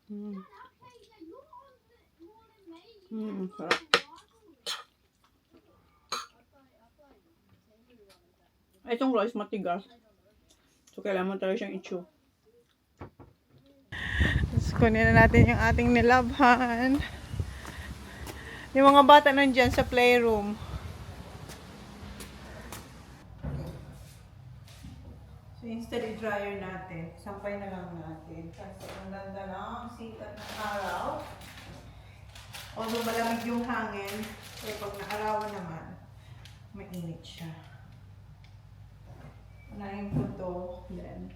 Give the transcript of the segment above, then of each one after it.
Sarap. Itong rice matigas. So, kailangan talaga siyang i-chew. Tapos, kunin na natin yung ating nilabhan. Yung mga bata nandyan sa playroom. So, instead i-dryer natin, sampay na lang natin. Kasi ang ganda lang, sikat ng araw. Although malamig yung hangin, eh pag naarawan naman, mainit siya. Unahin ko to, then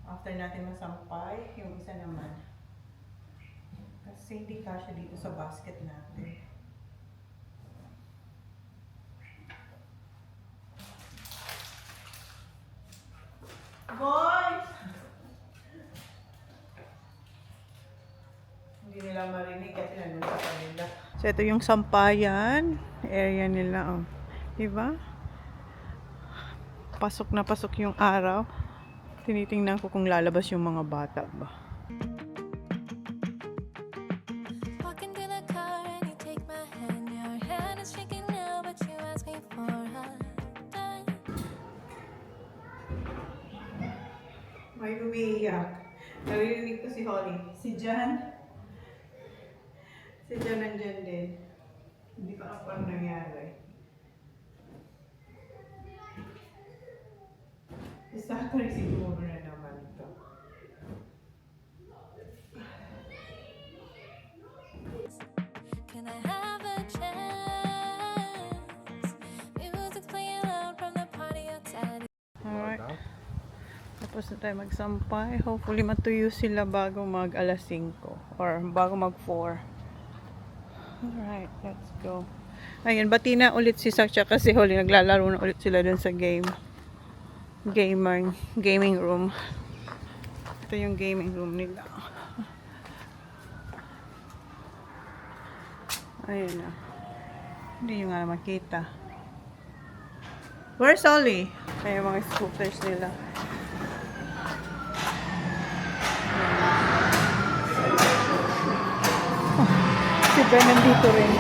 after natin masampay, yung isa naman. Kasi hindi kasya dito sa basket natin. Boys! Hindi nila marinig kasi nandun sa kanila. So, ito yung sampayan. Area nila. Oh. Diba? Pasok na pasok yung araw. Tinitingnan ko kung lalabas yung mga bata ba. May umiiyak. Naririnig ko si Holly. Si Jan. Si Jan nandyan din. Hindi ko alam kung nangyari. Saturday siguro na naman ito. Can I have a chance? Music's playing loud from the party outside. Alright. Tapos na tayo magsampay. Hopefully matuyo sila bago mag alas 5 or bago mag 4. Alright, let's go. Ayun, bati na ulit si Saksha kasi huli naglalaro na ulit sila dun sa gaming room. Ito yung gaming room nila. Ayun na. Hindi nyo nga makita. Where's Ollie? Ay, yung mga scooters nila. Oh, si Ben nandito rin.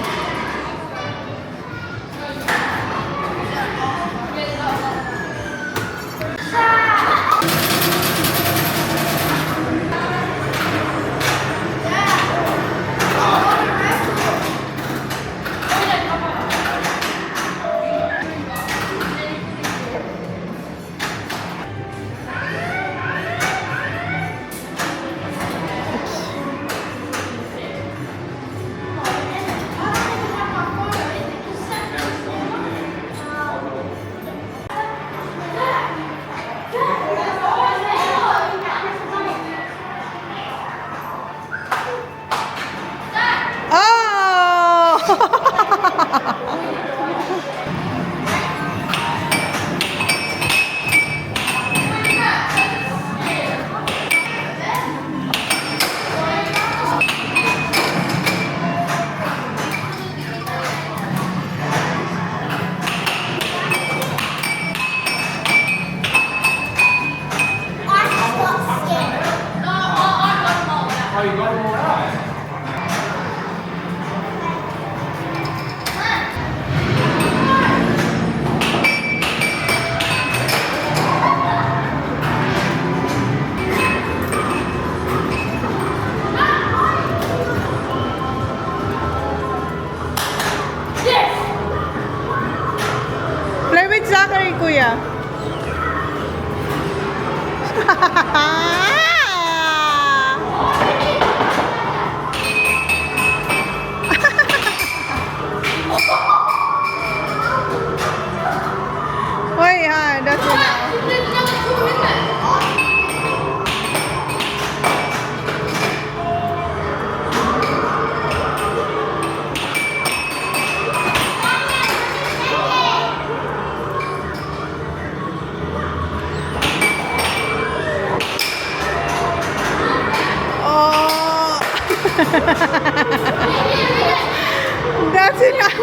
Zachary, kuya. Hoy, ha, that's enough. That's enough.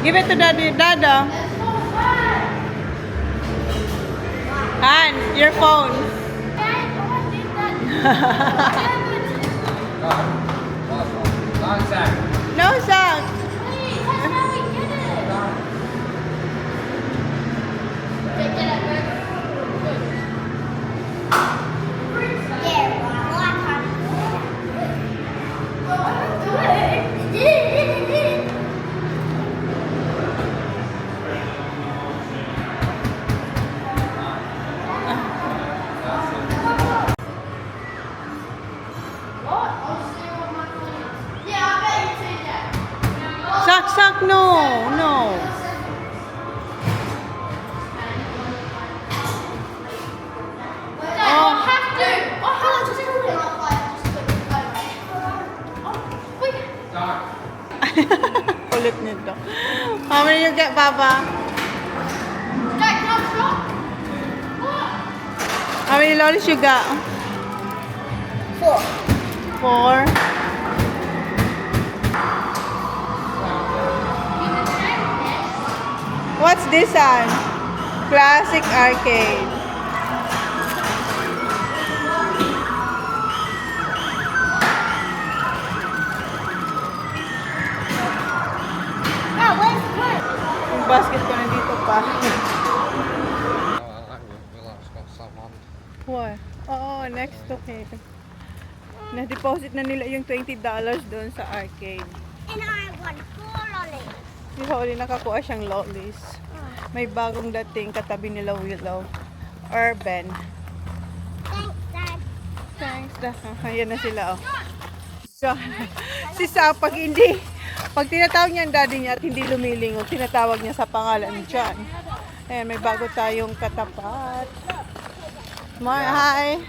Give it to Daddy, Dada. Han, your phone. No sound. Sak, no, no. Oh, have to. Oh, just kulit nito. How many you get, Papa? How many lollies you got? 4. 4. What's this one? Classic arcade. Yung basket ko nandito pa. What? Oo, next okay. Na-deposit na nila yung $20 doon sa arcade. And I want 4 lollies. Yung huli nakakuha siyang lollies. May bagong dating katabi nila Willow. Urban. Thanks, Dad. Thanks, Dad. Ayan na sila, oh. So, si Sa, pag tinatawag niya ang daddy niya at hindi lumilingon, tinatawag niya sa pangalan John. Ayan, may bago tayong katapat. Hi.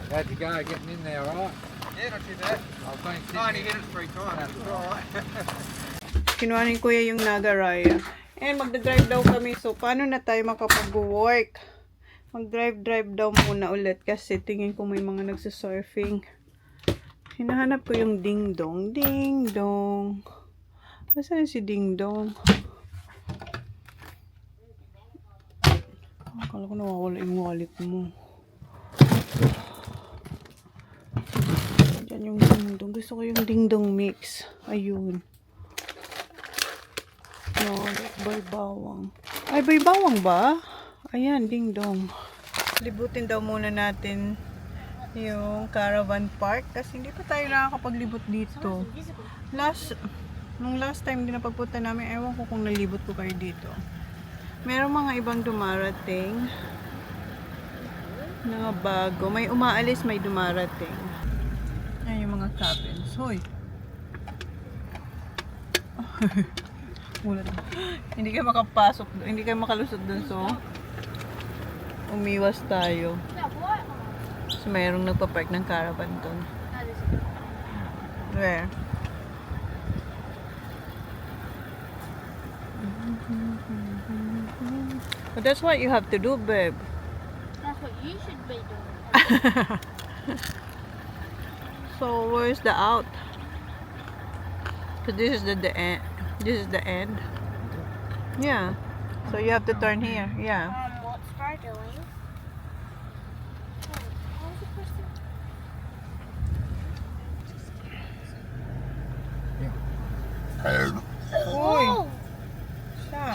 How'd you go getting in there, alright? Yeah, not too bad. Oh, and he hit it 3 times. Alright. Kinuha ni Kuya yung Nagaraya. And magdadrive daw kami. So, paano na tayo makapag-work? Mag-drive daw muna ulit kasi tingin ko may mga nagsasurfing. Hinahanap ko yung Ding Dong. Ding Dong. Nasaan si Ding Dong? Akala ko nawawala yung wallet mo. Diyan yung Ding Dong. Gusto ko yung Ding Dong mix. Ayun. No, bay bawang. Ay, bay bawang ba? Ayan, Ding Dong. Libutin daw muna natin yung Caravan Park kasi hindi pa tayo nakakapaglibot dito. Nung last time din na pagpunta namin, ewan ko kung nalibot ko kayo dito. Merong mga ibang dumarating na bago. May umaalis, may dumarating. Ayan yung mga cabins. Hoy! Hindi kayo makapasok doon. Hindi kayo makalusot doon. So, umiwas tayo. So, mayroong nagpa-park ng caravan doon. Where? But that's what you have to do, babe. That's what you should be doing. So, where's the out? So, this is the end. This is the end. Yeah. So, you have to turn here. Yeah. What's Star doing? Uy! Siya.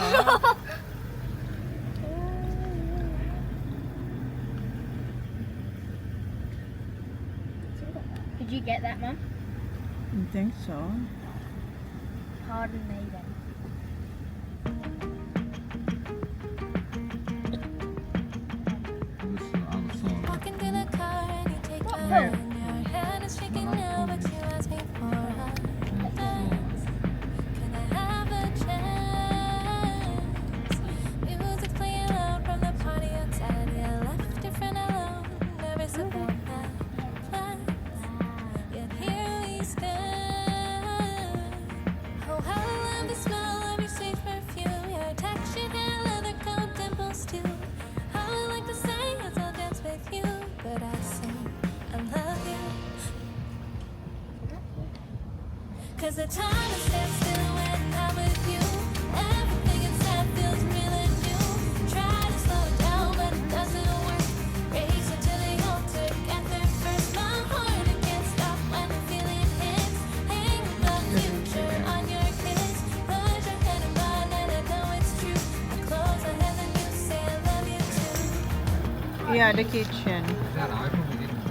get that, Mum? I think so. Pardon me then. This is the other side. Walk into the car and you take my Where? hand. Your hand is shaking now, but you ask me for a dance. Can I have a chance? Music's playing loud from the party outside. Yeah, left your friend alone, nervous about that plan. Yet here we stand. Oh, how I love the smell of your sweet perfume. Your textured hair, leather coat, dimples too. How I like to say is I'll dance with you, but I say I love you. 'Cause the time is stand still when I'm with you. Everything inside feels real and new. Try to slow it down, but it doesn't work. Race into the altar, get there first. My heart, it can't stop when the feeling hits. Hang the future on your kiss. Put your head in mine and I know it's true. I close my head and you say I love you too. Yeah, the kitchen. Is that open? We didn't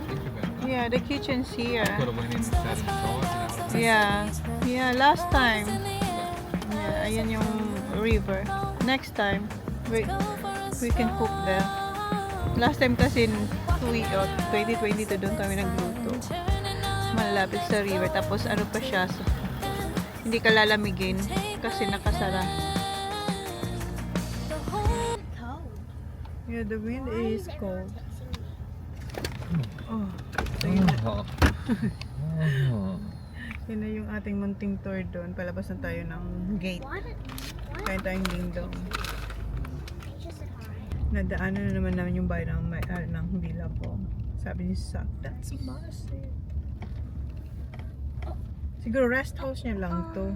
think about that. Yeah, the kitchen's here. Could have went in and sat inside. Yeah. Yeah, last time. Yeah, ayan yung river. Next time, we can cook there. Last time kasi 2022 doon kami nagluto. Malapit sa river. Tapos ano pa siya, so, hindi ka lalamigin kasi nakasara. Cold. Yeah, the wind is cold. Oh, so yun na yung ating munting tour doon. Palabas na tayo ng gate. Kain tayong dingdong. Nadaanan na naman namin yung bahay ng villa ko. Sabi ni Sak, that's massive. Siguro rest house niya lang to.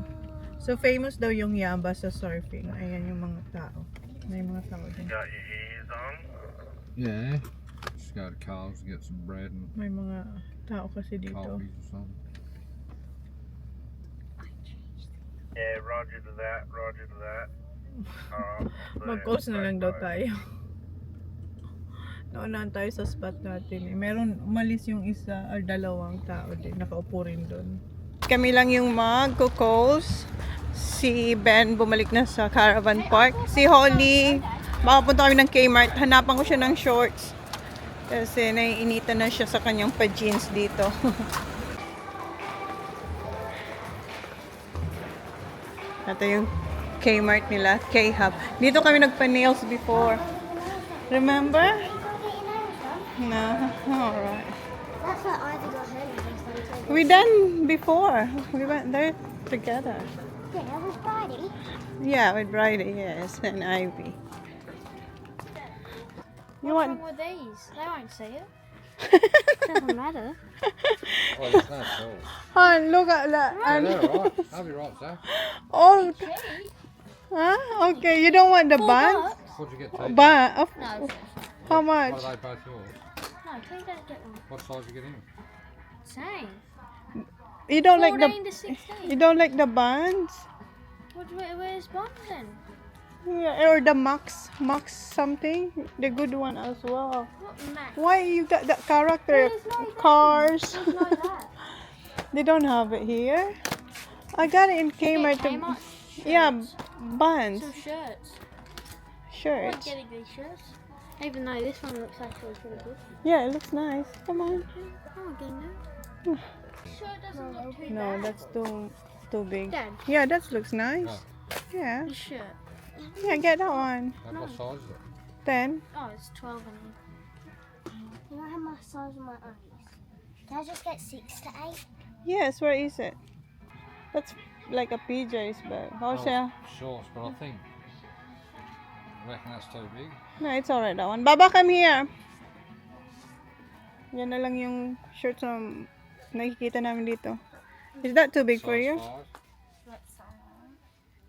So famous daw yung Yamba sa surfing. Ayan yung mga tao. May mga tao din. Got your ears on? Yeah. Just go to Coles and get some bread and May mga tao kasi dito. coffees or something. Yeah, roger to that, roger to that. Mag-calls na lang daw tayo. Naunahan tayo sa spot natin eh. Meron, umalis yung isa or dalawang tao din. Nakaupo rin doon. Kami lang yung mag-calls. Si Ben bumalik na sa Caravan Park. Si Holly, makapunta kami ng Kmart. Hanapan ko siya ng shorts. Kasi naiinitan na siya sa kanyang pa-jeans dito. Ito yung Kmart nila, K-Hub. Dito kami nagpa-nails before. Remember? No. Alright. That's what I think I heard of this. We done before. We went there together. Yeah, that was Friday. Yeah, with Bridie, yes, and Ivy. You What's want? wrong with these? They won't see it. Doesn't matter. Oh, it's not cool. Han, look at that. Yeah, they're right. I'll be right, sir. Oh, huh? Okay, you don't want the bun? What'd you get, T? Bun? No, How What much? are they both yours? no, please don't get one. What size you get in? Same. You don't like 14 the? to 16. You don't like the buns? Where's Bond then? Yeah, or the Max something, the good one as well. What Max? Why you got that character? There's no that. Cars. There's no that. They don't have it here. I got it in Kmart. Kmart? Yeah, Shirts. buns, Some shirts. I'm shirts. getting these shirts. Even though this one looks actually pretty good. Yeah, it looks nice. Come on. I'm getting that. Shirt doesn't look too No, bad. that's too big. Dad, Yeah, that looks nice. Oh. Yeah, this shirt. yeah, get that one. What size is it? 10. Oh, it's 12 in here. You know how my size of my eyes? Can I just get 6 to 8? Yes, where is it? That's like a PJ's bag. How's that? Shorts, but I think. I reckon that's too big. No, it's alright that one. Baba, come here. Yan na lang yung shirts na nakikita namin dito. Is that too big for Size you? 5. That's alright.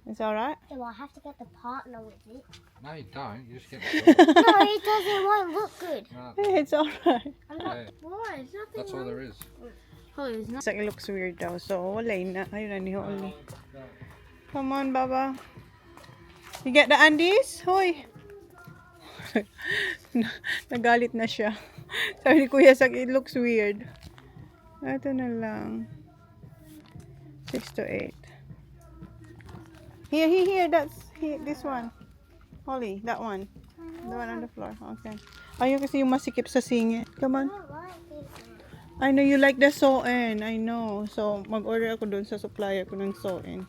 It's alright? Do I have to get the partner with it? No, you don't. You just get the shorts. No, it doesn't. It won't look good. No, Hey, it's alright. I'm not. Yeah. Why? There's nothing that's all wrong. there is. Oh, there's not. It looks weird daw. So, wala na. Ayun na ni Holly. Come on, Baba. You get the undies? Hoy! Nagalit na siya. Sabi ni Kuya Sak, it looks weird. Ito na lang. 6 to 8. Here, this one. Holly, that one. The one on the floor. Okay. Ayun kasi yung masikip sa singit. Come on. I don't like this one. I know you like the sew-in. I know. So, mag-order ako dun sa supplier ko ng sew-in.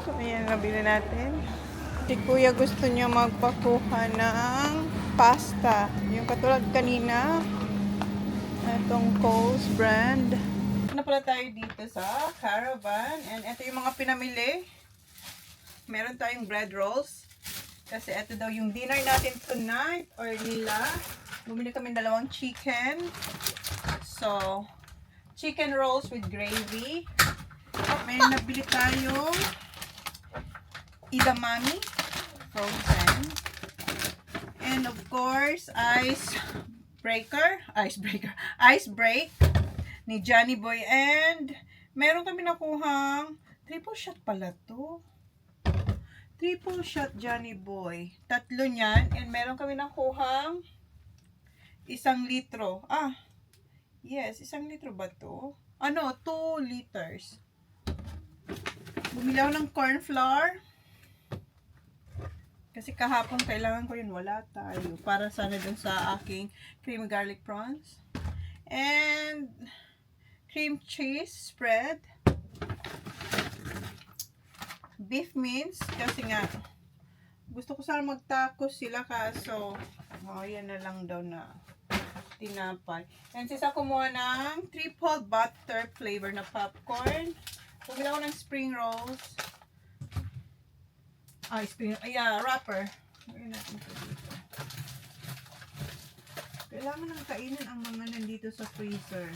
So, ayan, nabili natin. Si Kuya gusto niya magpakuha ng pasta. Yung katulad kanina. Itong Coles brand. Na pala tayo dito sa Caravan. And ito yung mga pinamili. Meron tayong bread rolls. Kasi ito daw yung dinner natin tonight or nila. Bumili kami 2 chicken. So, chicken rolls with gravy. May nabili tayong edamame frozen. And of course, ice break ni Johnny Boy. And meron kami nakuhang triple shot pala to. Triple shot Johnny Boy. 3 niyan. And meron kami nakuhang 1 litro. Yes, 1 litro ba to? 2 liters. Bumili ako ng corn flour. Kasi kahapon kailangan ko yun. Wala tayo. Para sana dun sa aking creamy garlic prawns. And cream cheese spread. Beef mince. Kasi nga, gusto ko sana mag-tacos sila kaso, yan na lang daw na tinapay. And sis ako kumuha ng triple butter flavor na popcorn. Bumili ako ng spring rolls. Wrapper. Ngayon natin ito dito. Kailangan nang kainin ang mga nandito sa freezer.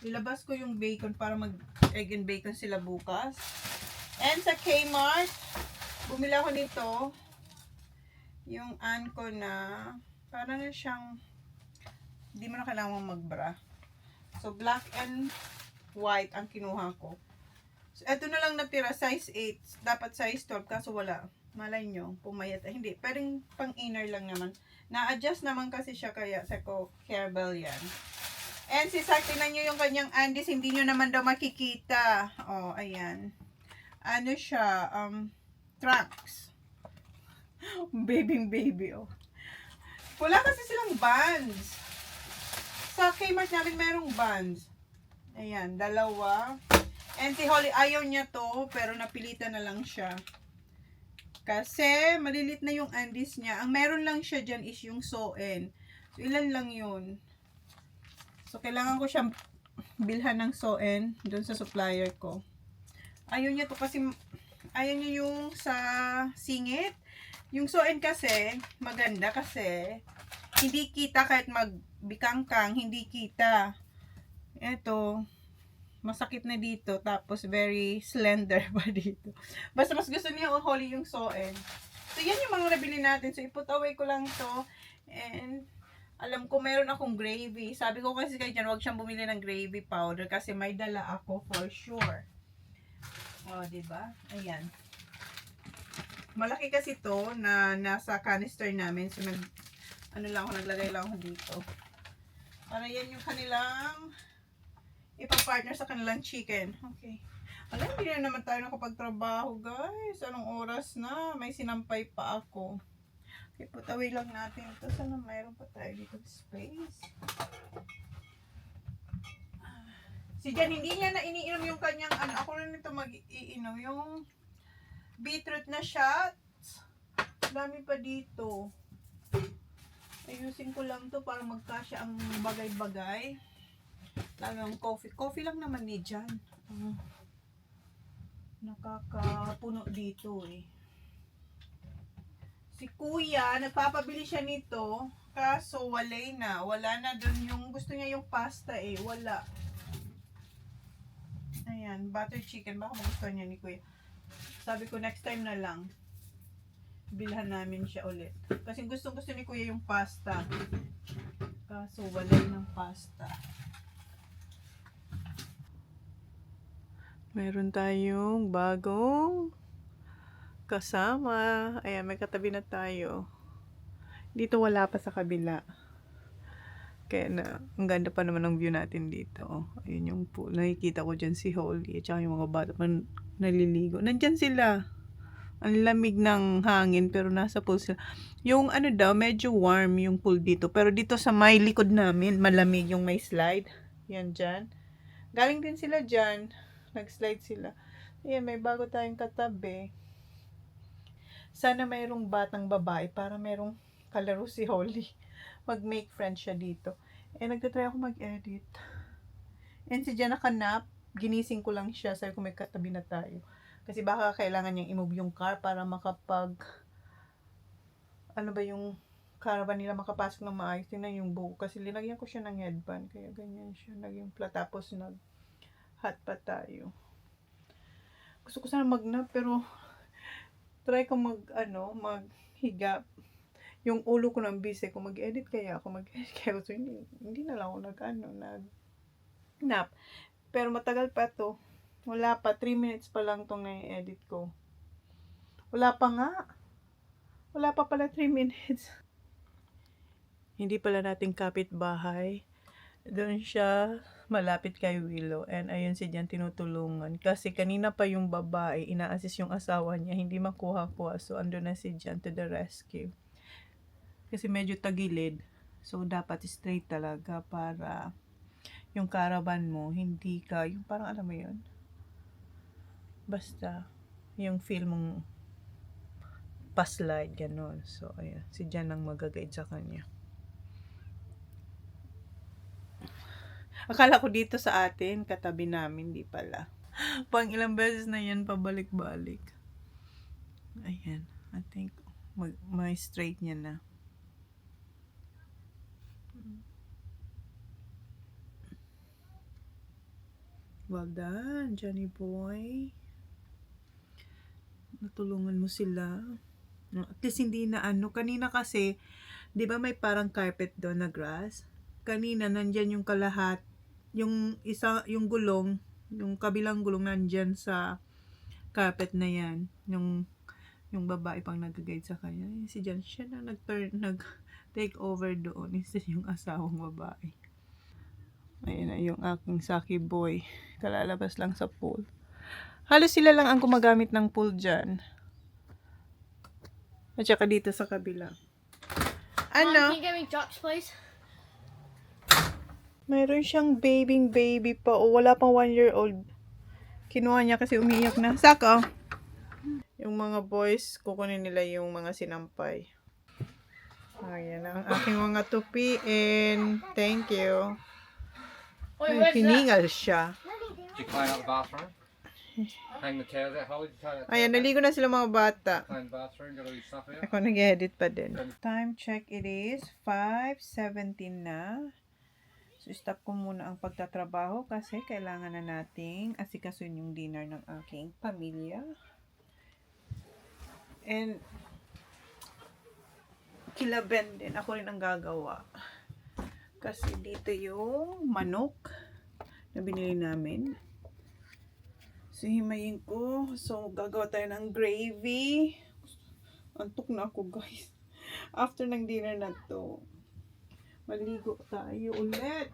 Ilabas ko yung bacon para mag-egg and bacon sila bukas. And sa Kmart, bumili ako nito. Yung anko na, parang na siyang, hindi mo na kailangan magbra. So, black and white ang kinuha ko. So, eto na lang natira, size 8. Dapat size 12, kaso wala. Malay nyo, pumayat. Hindi, pwedeng pang inner lang naman. Na-adjust naman kasi siya, kaya sa Caravan yan. And si Sak, tinan nyo yung kanyang Andes, hindi nyo naman daw makikita. Oh, ayan. Ano siya, trunks. Baby, oh. Wala kasi silang bands. Sa Kmart namin merong bands. Ayan, 2. And si Holly, ayaw niya to, pero napilitan na lang siya. Kasi, malilit na yung Andes niya. Ang meron lang siya dyan is yung sew-in. So, ilan lang yun. So, kailangan ko siyang bilhan ng sew-in doon sa supplier ko. Ayaw niya to kasi, ayaw niya yung sa singit. Yung sew-in kasi, maganda kasi, hindi kita kahit magbikangkang, hindi kita. Eto, masakit na dito, tapos very slender pa dito. Basta mas gusto niya Holly yung sew-in. So, yan yung mga nabili natin. So, i-put away ko lang to. And, alam ko meron akong gravy. Sabi ko kasi kay Jan, huwag siyang bumili ng gravy powder kasi may dala ako for sure. O, diba? Ayan. Malaki kasi to na nasa canister namin. So, naglagay lang ako dito. Para yan yung kanilang ipapartner sa kanilang chicken. Okay. Alam, hindi na naman tayo nakapagtrabaho, guys. Anong oras na? May sinampay pa ako. Okay, put away lang natin ito. Sana mayroon pa tayo dito space. Si Jan, hindi niya na iniinom yung kanyang, ako na nito mag-iinom. Yung beetroot na shots. Dami pa dito. Ayusin ko lang to para magkasya ang bagay-bagay. Lang coffee. Coffee lang naman ni Jan. Nakakapuno dito eh. Si Kuya, nagpapabili siya nito. Kaso walay na. Wala na dun yung gusto niya yung pasta eh. Wala. Ayan, butter chicken. Baka magustuhan niya ni Kuya. Sabi ko next time na lang. Bilhan namin siya ulit. Kasi gusto ni Kuya yung pasta. Kaso walay ng pasta. Meron tayong bagong kasama. Ayan, may katabi na tayo. Dito wala pa sa kabila. Kaya na, ang ganda pa naman ng view natin dito. Oh, ayun yung pool. Nakikita ko dyan si Holly at saka yung mga bata pa naliligo. Nandyan sila. Ang lamig ng hangin pero nasa pool sila. Yung ano daw, medyo warm yung pool dito. Pero dito sa may likod namin, malamig yung may slide. Yan dyan. Galing din sila dyan. Nag-slide sila. Ayan, may bago tayong katabi. Sana mayroong batang babae para mayroong kalaro si Holly. Mag-make friend siya dito. Nagtatry ako mag-edit. And si Jan nakanap. Ginising ko lang siya. Sabi ko may katabi na tayo. Kasi baka kailangan niyang i-move yung car para makapag ano ba yung caravan nila makapasok ng maayos. Tingnan yung buko. Kasi linagyan ko siya ng headband. Kaya ganyan siya. Naging flat. Tapos nag-hot pa tayo. Gusto ko sana mag-nap pero try ko maghiga. Yung ulo ko ng busy ko mag-edit kaya ako mag-edit. Kaya so, hindi na lang ako nag-nap. Pero matagal pa to. Wala pa. 3 minutes pa lang itong na-edit ko. Wala pa nga. Wala pa pala 3 minutes. Hindi pala nating kapitbahay. Doon siya malapit kay Willow. And ayun si Jan tinutulungan. Kasi kanina pa yung babae, ina-assist yung asawa niya. Hindi makuha-kuha. So andun na si Jan to the rescue. Kasi medyo tagilid. So dapat straight talaga para yung caravan mo, hindi ka, yung parang alam mo yun. Basta, yung feel mong pa-slide, gano'n. So, ayan. Si Jan ang mag-guide sa kanya. Akala ko dito sa atin, katabi namin, di pala. Pang ilang beses na yan, pabalik-balik. Ayan. I think, may straight niya na. Well done, Johnny boy. Natulungan mo sila. At least hindi na kanina kasi, di ba may parang carpet doon na grass? Kanina nandyan yung kalahat, yung gulong, yung kabilang gulong nandyan sa carpet na yan. Yung babae pang nag-guide sa kanya. Si Jan, siya na nag-take over doon. Isa yung asawang babae. Ayun na yung aking saki boy. Kalalabas lang sa pool. Halos sila lang ang gumagamit ng pool dyan. At saka dito sa kabila. Mom, can you get me drops, please? Mayroon siyang baby pa. O wala pang 1-year-old. Kinuha niya kasi umiiyak na. Saka, yung mga boys, kukunin nila yung mga sinampay. Ayan ang aking mga tupi. And thank you. Ay, hiningal siya. Did you clean up the bathroom? Hang the towels out. Hold the towels out. Ayan, naligo na sila mga bata. Clean the bathroom. Got all your stuff out. Ako nag-edit pa din. Time check it is 5:17 na. So, stop ko muna ang pagtatrabaho kasi kailangan na nating asikasun yung dinner ng aking pamilya. And kilaben din. Ako rin ang gagawa. Kasi dito yung manok na binili namin. So, himayin ko. So, gagawa tayo ng gravy. Antok na ako, guys. After ng dinner na to, maligo tayo ulit.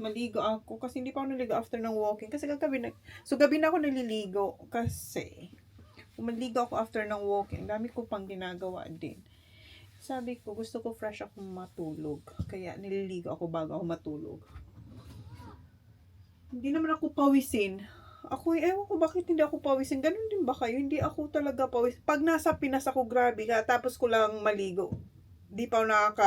Maligo ako. Kasi hindi pa ako naligo after ng walking. Kasi gabi na ako naliligo. Kasi, maligo ako after ng walking. Dami ko pang ginagawa din. Sabi ko, gusto ko fresh ako matulog. Kaya, nililigo ako bago ako matulog. Hindi naman ako pawisin. Ako, ewan ko bakit hindi ako pawisin. Ganun din ba kayo? Hindi ako talaga pawis. Pag nasa Pinas ako, grabe ka. Tapos ko lang maligo. Di pa ako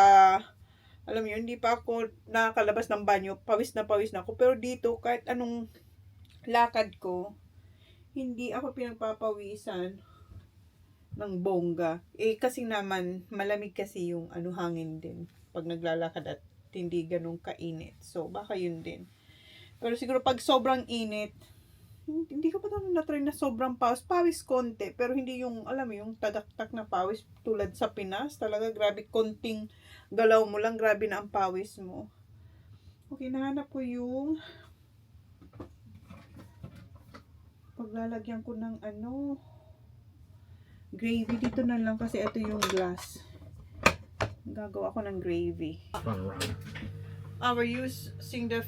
alam mo yun, hindi pa ako nakakalabas ng banyo. Pawis na ako. Pero dito, kahit anong lakad ko, hindi ako pinagpapawisan ng bongga. Kasi naman, malamig kasi yung hangin din. Pag naglalakad at hindi ganun kainit. So, baka yun din. Pero siguro pag sobrang init, hindi ko pa na-try na sobrang pawis konti, pero hindi yung, alam mo, yung tagaktak na pawis tulad sa Pinas. Talaga, grabe, konting galaw mo lang, grabe na ang pawis mo. Okay, nahanap ko yung paglalagyan ko ng gravy. Dito na lang kasi ito yung glass. Gagawa ako ng gravy. Fun run. We're using the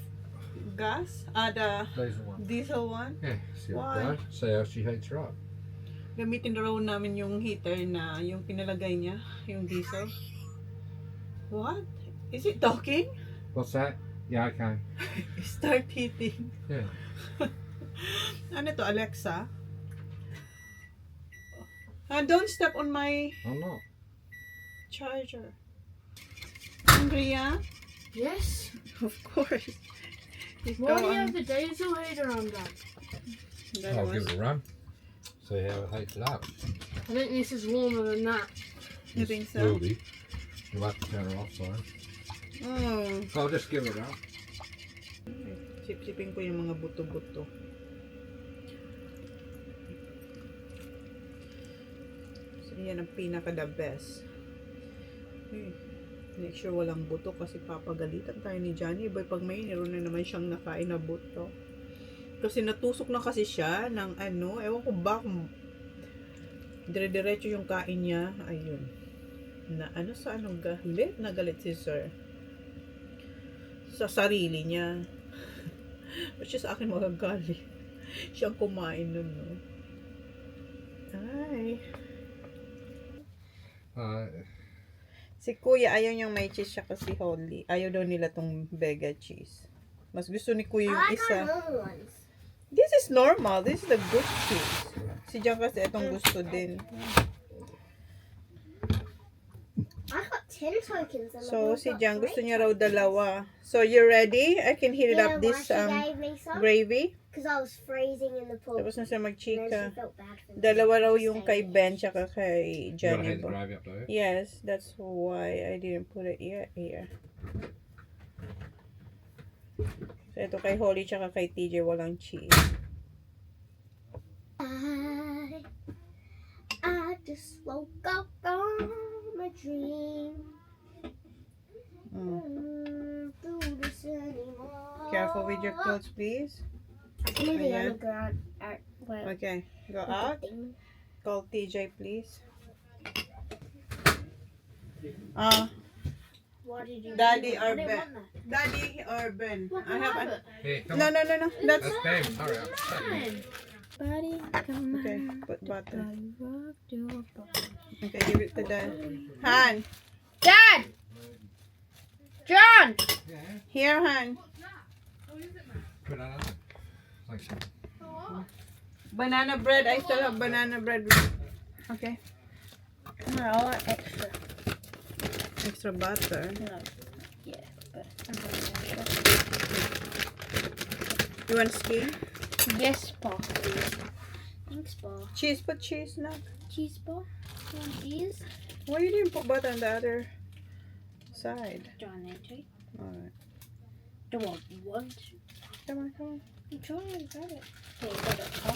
gas? The Diesel one. diesel one? Yeah, see Why? what it does. See how she heats her up. Gamitin raw namin yung heater na yung pinalagay niya, yung diesel. What? Is it talking? What's that? Yeah, okay. Start heating. Yeah. Ano to, Alexa? Don't step on my I'm not. charger. Hungry, yeah? Yes. Of course. He's Why do you going. have the diesel heater on, Dad? That I'll was- give it a run. See how it heats it up. I think this is warmer than that. You think so? Will be. You'll have to turn her off, sorry. So I'll just give it a run. Sip-sipin ko yung mga buto-buto. So, yan ang pinaka-the best. Make sure walang buto kasi papagalitan tayo ni Johnny Boy pag may meron na naman siyang nakain na buto. Kasi natusok na kasi siya ng ano, ewan ko ba kung dire-diretso yung kain niya. Ayun. Na ano sa anong galit? Nagalit si Sir. Sa sarili niya. Ba't siya sa akin magagalit? Siyang kumain nun, no? Ay. Si Kuya, ayaw niyang may cheese siya kasi holy. Ayaw daw nila tong Vega cheese. Mas gusto ni Kuya yung I like isa. our normal ones. This is normal. This is the good cheese. Si Jan kasi itong gusto din. I got 10 tokens. And So, I've si got Jan gusto 3 niya raw dalawa. So, you ready? I can heat it Yeah, up this why she gave me some? gravy. Because I was freezing in the pool. Tapos na siya And then mag-chika. she felt bad for me. Dalawa raw yung Stay kay in Ben the tsaka kay You gotta Johnny heat the Boy. gravy up, do you? Yes, that's why I didn't put it yet here. So, ito kay Holly tsaka kay TJ walang cheese. I just woke up from a dream. Do this anymore. Careful with your clothes, please. Maybe Ayan. on the ground. Where Okay, go the out. thing. Call TJ, please. What did you Daddy do? or I didn't Ben? want that. Daddy or Ben? Look, I have have a... it. Here, come No, on. no, no, no. That's... That's Ben. Hurry up. Buddy, come Okay, on. put butter. Rock your boat. Okay, give it to Dad. Han! Dad! John! Here, Han. Put that on. Thanks. Banana bread. I still have banana bread. Okay. No, I want extra. Extra butter. No. Yeah, but You want skin? yes, Pa. Thanks, Pa. Cheese, put cheese now. Cheese, Pa. You want cheese? Why you didn't put butter on the other side? Do I need to? Alright. Do I want to? Come on, come on. I'm trying to grab it. Here, got it, Pa.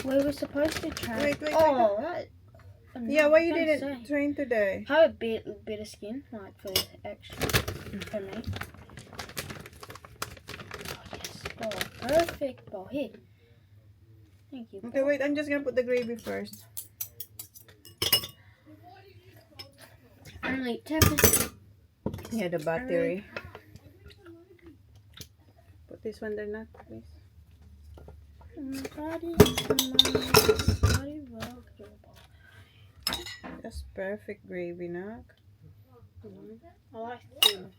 We were supposed to try. Wait, wait, Oh, right. Yeah, why you I was gonna didn't say. train today? Have a bit of skin, like for extra for me. Oh, yes, ball. Perfect ball. Here. Thank you. Okay, wait. I'm just gonna put the gravy first. Only 10%. Yeah, the battery. Put this one there now, please. Body rock your ball. That's perfect gravy, Nak. I like thin,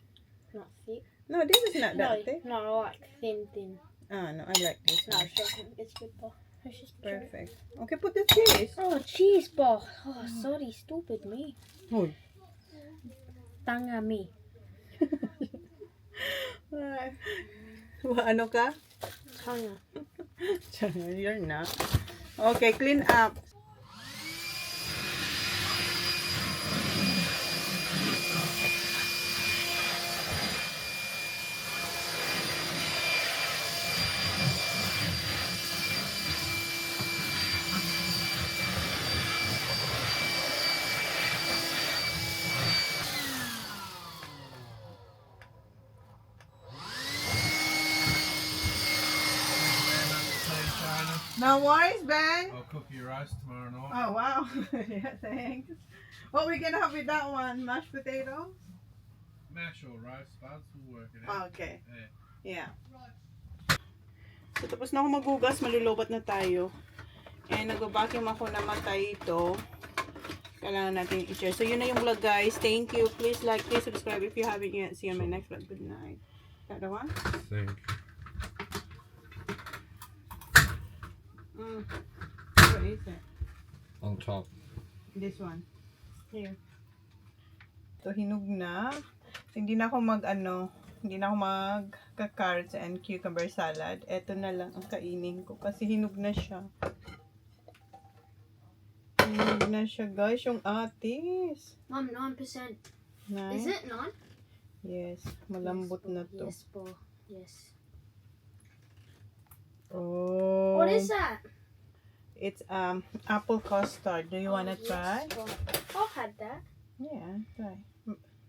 not thick. No, this is not that thick. No, I like thin. Ah, no, I like this No, one. it's good ball. It's just perfect. Perfect. Okay, put the cheese. Oh, cheese ball. Oh, sorry, stupid me. Hoy. Tanga me. Ano ka? Tanga. You're not. Okay, clean up. No worries, Ben. I'll cook your roast tomorrow night. Oh, wow. Yeah, thanks. What we gonna have with that one? Mashed potatoes? Mash or roast, buds, we'll work it Ah, out. okay. Yeah. Yeah. So, tapos na ako magugas. Malulobat na tayo. And nag-vacuum ako na matay ito. Kailangan natin i-share. So, yun na yung vlog, guys. Thank you. Please like, please subscribe if you haven't yet. See you on my next vlog. Good night. That one? Think. What is it? On top. This one. Here. So, hinug na. Hindi na ako hindi na ako mag-carrots and cucumber salad. Ito na lang ang kainin ko kasi hinug na siya. Hinug na siya, guys, yung Atis. Mom, 9%. Nice. Is it 9? Yes, malambot na to. Yes, po. Yes. Oh. What is that? It's apple custard. Do you wanna Yes, try? po. I've had that. Yeah, try.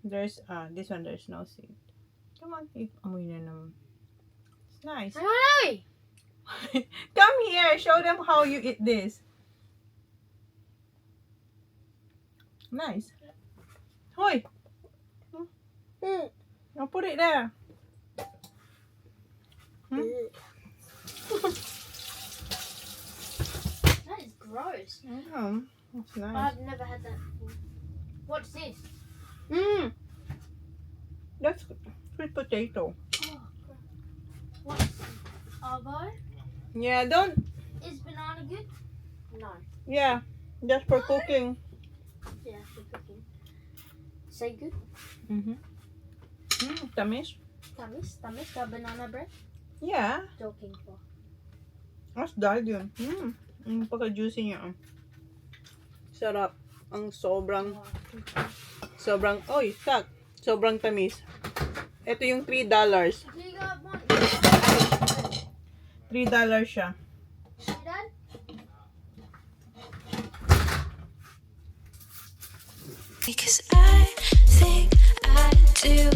There's this one there's no seed. Come on, amoy na naman. It's nice. Hang on, Come here, show them how you eat this. Nice. Hoy. I'll put it there. That is gross. That's nice. I've never had that before. What's this? That's sweet potato. What's avo? Yeah, don't. Is banana good? No. Yeah, just for cooking. Yeah, for cooking. Say good. Tamis. Tamis, the banana bread. Yeah, Joking po. mas dahil yun. Pagka-juicy niya. Sarap. Ang sobrang, oy, sak. Sobrang tamis. Ito yung $3. Do you got one? $3 siya. Dad? Because I think I do.